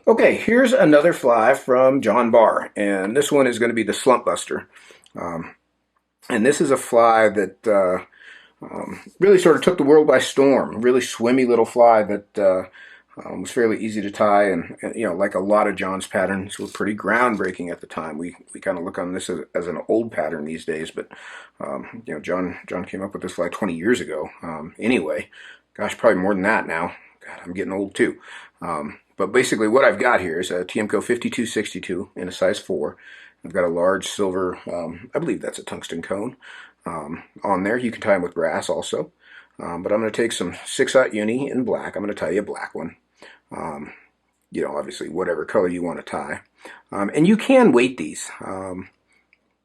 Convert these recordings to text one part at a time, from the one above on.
Okay, here's another fly from John Barr, and this one is going to be the Slumpbuster. Um, and this is a fly that really sort of took the world by storm. Really swimmy little fly that was fairly easy to tie, and like a lot of John's patterns, were pretty groundbreaking at the time. We kind of look on this as an old pattern these days, but John came up with this fly 20 years ago. Anyway, gosh, probably more than that now. God, I'm getting old too. But basically, what I've got here is a Tiemco 5262 in a size 4. I've got a large silver, I believe that's a tungsten cone on there. You can tie them with brass also. But I'm going to take some 6/0 uni in black. I'm going to tie you a black one. Um, Obviously, whatever color you want to tie. And you can weight these.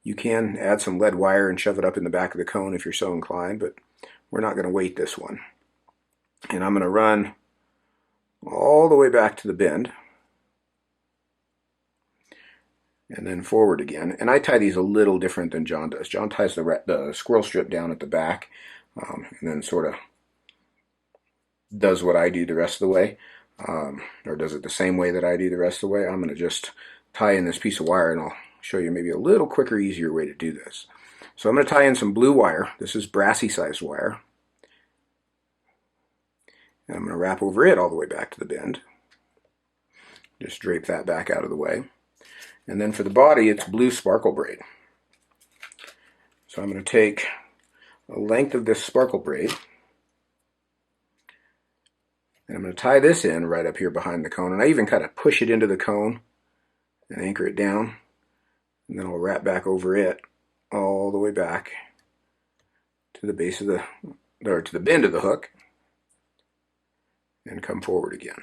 You can add some lead wire and shove it up in the back of the cone if you're so inclined, but we're not going to weight this one. And I'm going to run all the way back to the bend and then forward again. And I tie these a little different than John does. John ties the squirrel strip down at the back and then sort of does what I do the rest of the way, or does it the same way that I do the rest of the way. I'm going to just tie in this piece of wire, and I'll show you maybe a little quicker, easier way to do this. So I'm going to tie in some blue wire. This is Brassie sized wire. And I'm going to wrap over it all the way back to the bend. Just drape that back out of the way. And then for the body, it's blue sparkle braid. So I'm going to take a length of this sparkle braid, and I'm going to tie this in right up here behind the cone. And I even kind of push it into the cone and anchor it down. And then I'll wrap back over it all the way back to the base of to the bend of the hook, and come forward again.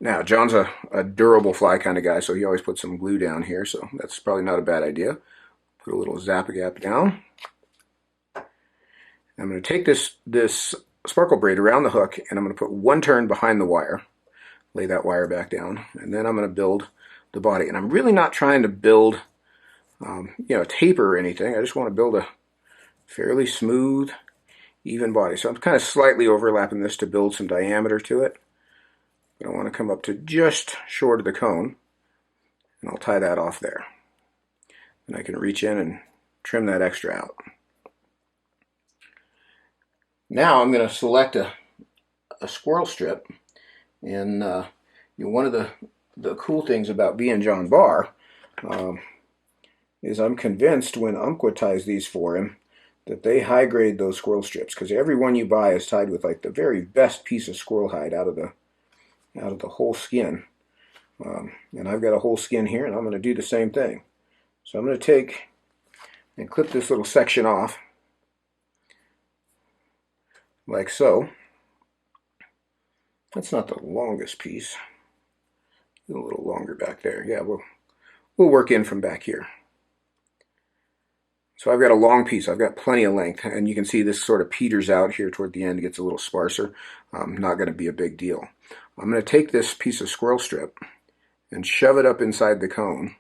Now, John's a durable fly kind of guy, so he always puts some glue down here, so that's probably not a bad idea. Put a little zap-a-gap down. I'm going to take this sparkle braid around the hook, and I'm going to put one turn behind the wire, lay that wire back down, and then I'm going to build the body. And I'm really not trying to build a taper or anything. I just want to build a fairly smooth, even body. So I'm kind of slightly overlapping this to build some diameter to it. But I want to come up to just short of the cone, and I'll tie that off there. And I can reach in and trim that extra out. Now I'm going to select a squirrel strip, and one of the cool things about being John Barr is I'm convinced when Umpqua ties these for him that they high grade those squirrel strips, because every one you buy is tied with like the very best piece of squirrel hide out of the whole skin. And I've got a whole skin here, and I'm going to do the same thing. So I'm going to take and clip this little section off like so. That's not the longest piece. A little longer back there. Yeah, we'll work in from back here. So I've got a long piece. I've got plenty of length, and you can see this sort of peters out here toward the end. It gets a little sparser. Not going to be a big deal. I'm going to take this piece of squirrel strip and shove it up inside the cone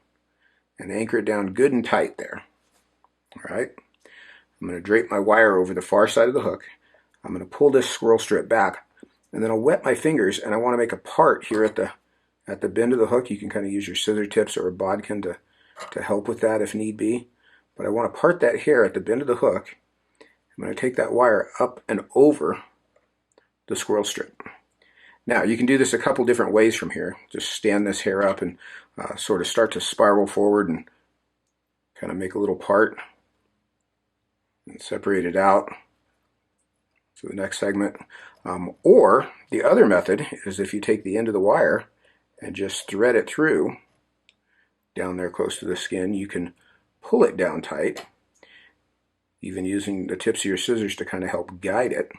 and anchor it down good and tight there. All right. I'm going to drape my wire over the far side of the hook. I'm going to pull this squirrel strip back, and then I'll wet my fingers, and I want to make a part here at the bend of the hook. You can kind of use your scissor tips or a bodkin to help with that if need be. But I want to part that hair at the bend of the hook. I'm going to take that wire up and over the squirrel strip. Now, you can do this a couple different ways from here. Just stand this hair up and sort of start to spiral forward and kind of make a little part and separate it out to the next segment. Or the other method is if you take the end of the wire and just thread it through down there close to the skin, you can pull it down tight, even using the tips of your scissors to kind of help guide it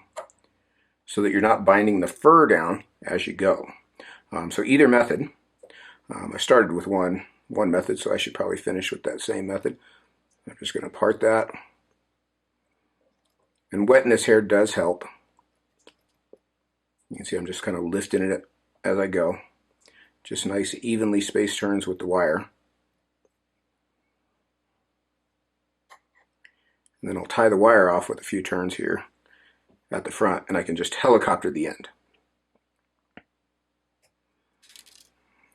so that you're not binding the fur down as you go. So either method. I started with one method, so I should probably finish with that same method. I'm just going to part that. And wetting this hair does help. You can see I'm just kind of lifting it as I go. Just nice evenly spaced turns with the wire. And then I'll tie the wire off with a few turns here at the front, and I can just helicopter the end.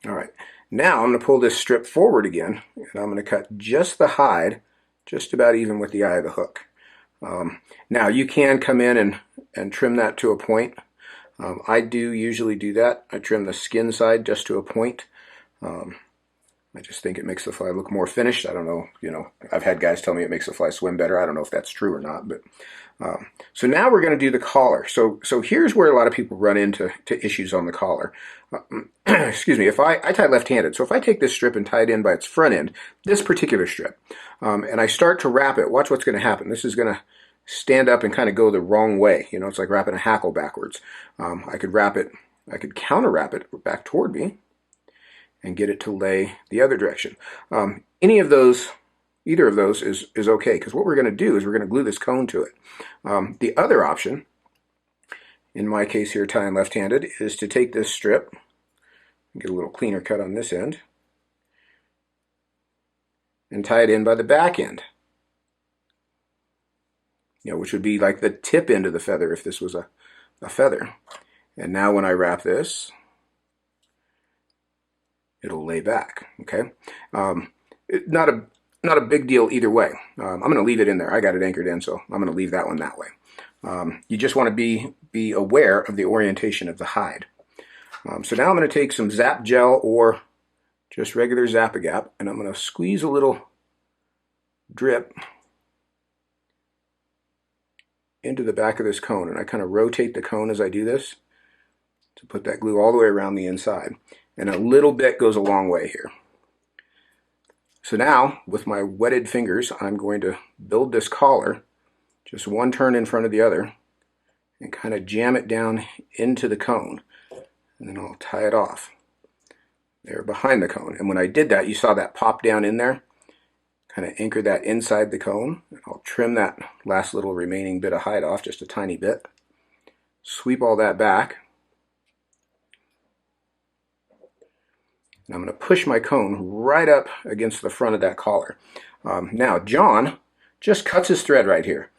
All right, now I'm going to pull this strip forward again, and I'm going to cut just the hide, just about even with the eye of the hook. Now you can come in and trim that to a point. I do usually do that. I trim the skin side just to a point. I just think it makes the fly look more finished. I don't know, I've had guys tell me it makes the fly swim better. I don't know if that's true or not, but so now we're going to do the collar. So here's where a lot of people run into issues on the collar. Excuse me, if I tie left-handed, so if I take this strip and tie it in by its front end, this particular strip, and I start to wrap it, watch what's going to happen. This is going to stand up and kind of go the wrong way. It's like wrapping a hackle backwards. I could counter wrap it back toward me and get it to lay the other direction. Either of those is okay, because what we're going to do is we're going to glue this cone to it. The other option, in my case here tying left-handed, is to take this strip, get a little cleaner cut on this end, and tie it in by the back end. Which would be like the tip end of the feather if this was a feather. And now when I wrap this, it'll lay back, okay? Not a big deal either way. I'm going to leave it in there. I got it anchored in, so I'm going to leave that one that way. You just want to be aware of the orientation of the hide. So now I'm going to take some Zap Gel or just regular Zap-A-Gap, and I'm going to squeeze a little drip into the back of this cone, and I kind of rotate the cone as I do this to put that glue all the way around the inside. And a little bit goes a long way here. So now, with my wetted fingers, I'm going to build this collar, just one turn in front of the other, and kind of jam it down into the cone. And then I'll tie it off there behind the cone. And when I did that, you saw that pop down in there. Kind of anchor that inside the cone. And I'll trim that last little remaining bit of hide off, just a tiny bit. Sweep all that back. And I'm going to push my cone right up against the front of that collar. Now, John just cuts his thread right here.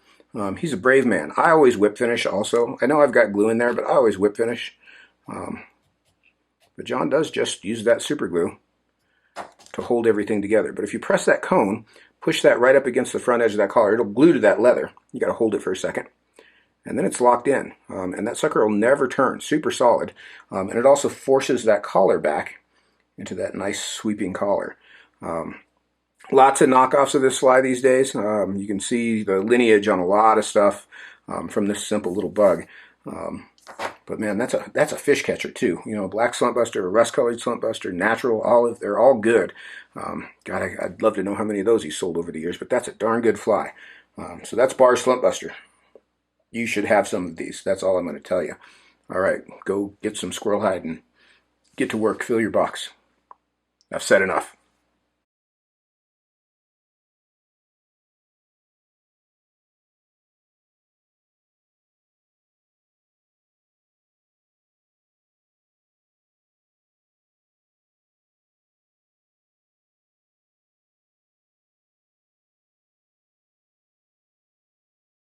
He's a brave man. I always whip finish also. I know I've got glue in there, but I always whip finish. But John does just use that super glue to hold everything together. But if you press that cone, push that right up against the front edge of that collar, it'll glue to that leather. You got to hold it for a second. And then it's locked in. And that sucker will never turn. Super solid. And it also forces that collar back into that nice sweeping collar. Lots of knockoffs of this fly these days. You can see the lineage on a lot of stuff from this simple little bug. But man, that's a fish catcher too. Black Slumpbuster, a rust-colored Slumpbuster, natural, olive, they're all good. God, I'd love to know how many of those he's sold over the years, but that's a darn good fly. So that's Barr Slumpbuster. You should have some of these. That's all I'm going to tell you. All right, go get some squirrel hide and get to work. Fill your box. I've said enough.